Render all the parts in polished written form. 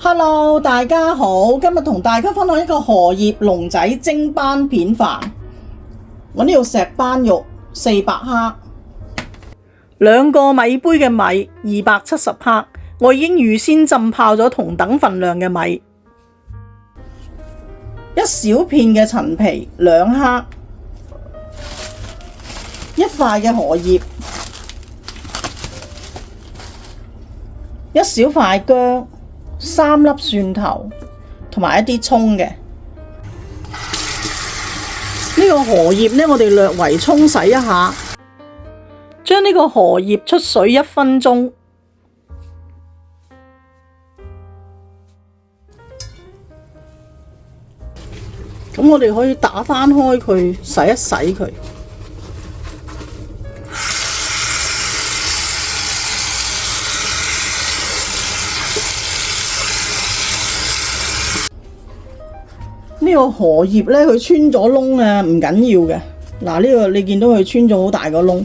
Hello，大家好，今日同大家分享一個荷葉龍仔蒸斑片飯。我呢度石斑肉400克，2個米杯嘅米270克，我已經預先浸泡咗同等份量嘅米。一小片嘅陳皮2克，一塊嘅荷葉，一小塊薑。3粒蒜頭同埋一啲葱嘅。呢個荷葉呢，我哋略為沖洗一下，將呢個荷葉出水1分鐘。咁我哋可以打翻開佢，洗一洗佢。呢個荷葉呢，佢穿咗窿啊，唔緊要嘅。嗱，呢個你見到佢穿咗好大個窿，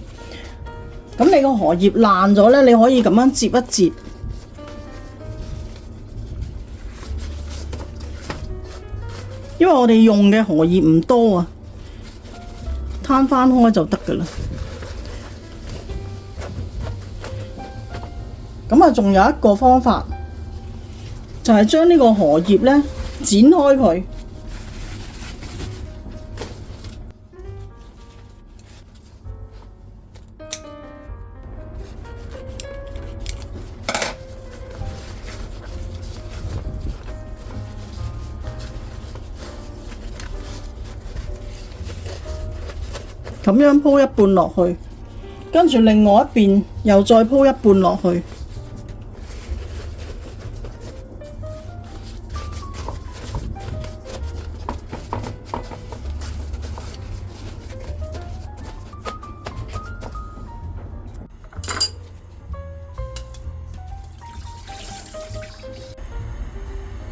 咁你個荷葉爛咗呢，你可以咁樣摺一摺，因為我哋用嘅荷葉唔多啊，攤翻開就得㗎啦。咁啊，仲有一個方法，就係將呢個荷葉呢剪開佢。咁樣鋪一半落去，跟住另外一邊又再鋪一半落去。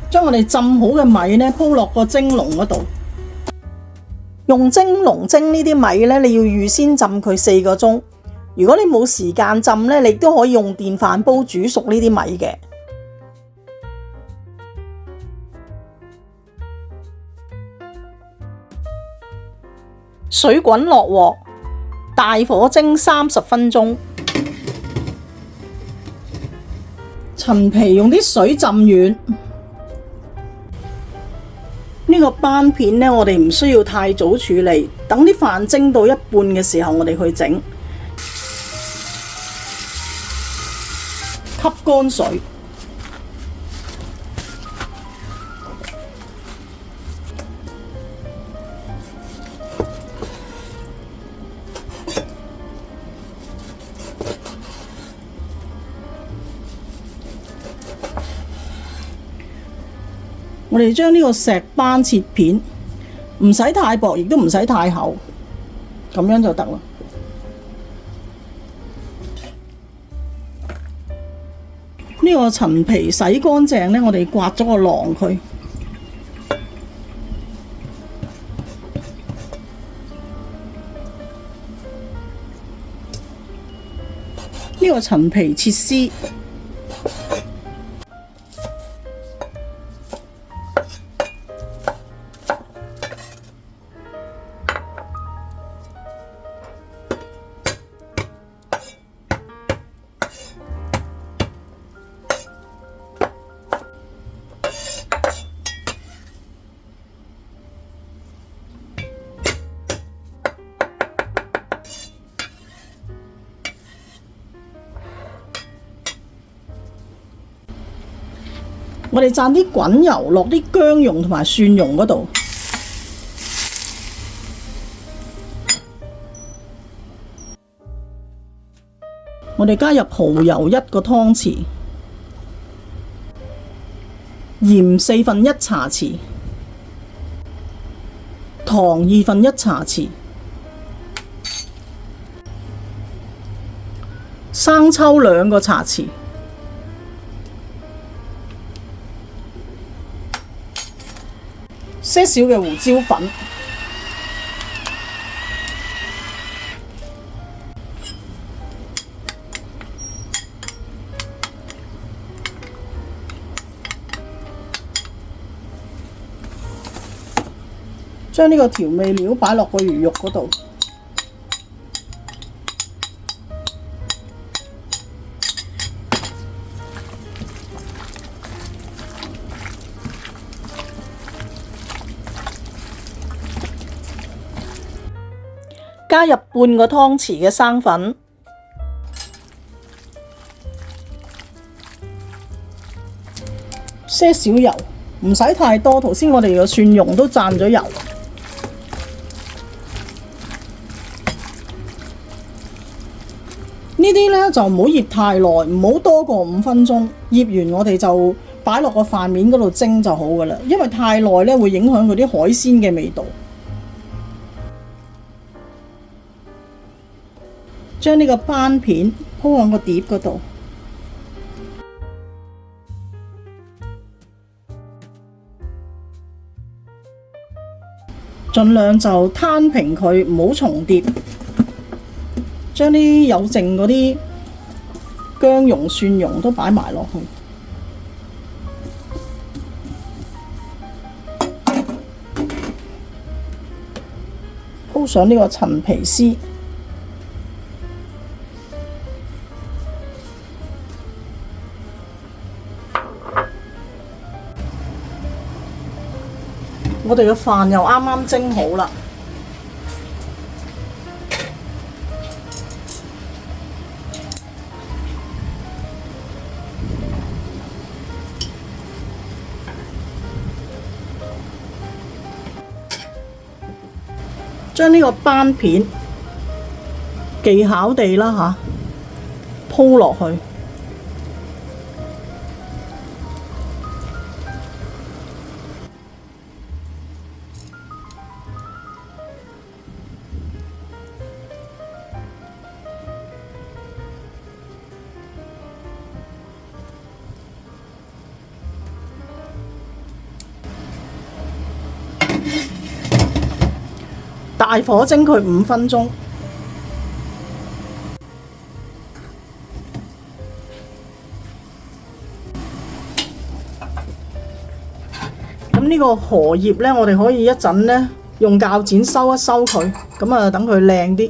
將我哋浸好嘅米呢鋪落個蒸籠嗰度。用蒸籠蒸呢啲米呢，你要預先浸佢4個鐘。如果你冇時間浸呢，你都可以用電飯煲煮熟呢啲米嘅。水滾落鑊，大火蒸30分鐘。陳皮用啲水浸軟。呢個斑片呢，我哋唔需要太早處理，等啲飯蒸到一半嘅時候，我哋去整。吸乾水，我哋將呢個石斑切片，唔使太薄，亦都唔使太厚，咁樣就得啦。呢個陳皮洗乾淨呢，我哋刮咗個囊佢。呢個陳皮切絲。我哋灒啲滾油落啲薑蓉同埋蒜蓉嗰度，我哋加入蠔油1個湯匙，鹽1/4茶匙，糖1/2茶匙，生抽2個茶匙。些少嘅胡椒粉，將呢個調味料擺落個魚肉嗰度，加入半個湯匙嘅生粉，些少油，唔使太多。頭先我哋個蒜蓉都蘸咗油。呢啲呢就唔好醃太耐，唔好多過5分鐘。醃完我哋就擺落個飯面嗰度蒸就好噶啦，因為太耐呢會影響佢啲海鮮嘅味道。將呢個斑片鋪喺個碟嗰度，盡量就攤平佢，唔好重疊。將啲有剩嗰啲薑蓉、蒜蓉都擺埋落去，鋪上呢個陳皮絲。我哋嘅飯又啱啱蒸好啦，將呢個斑片技巧地啦鋪落去。大火蒸佢5分鐘。咁呢個荷葉呢，我哋可以一陣呢用鉸剪收一收佢，咁啊等佢靚啲。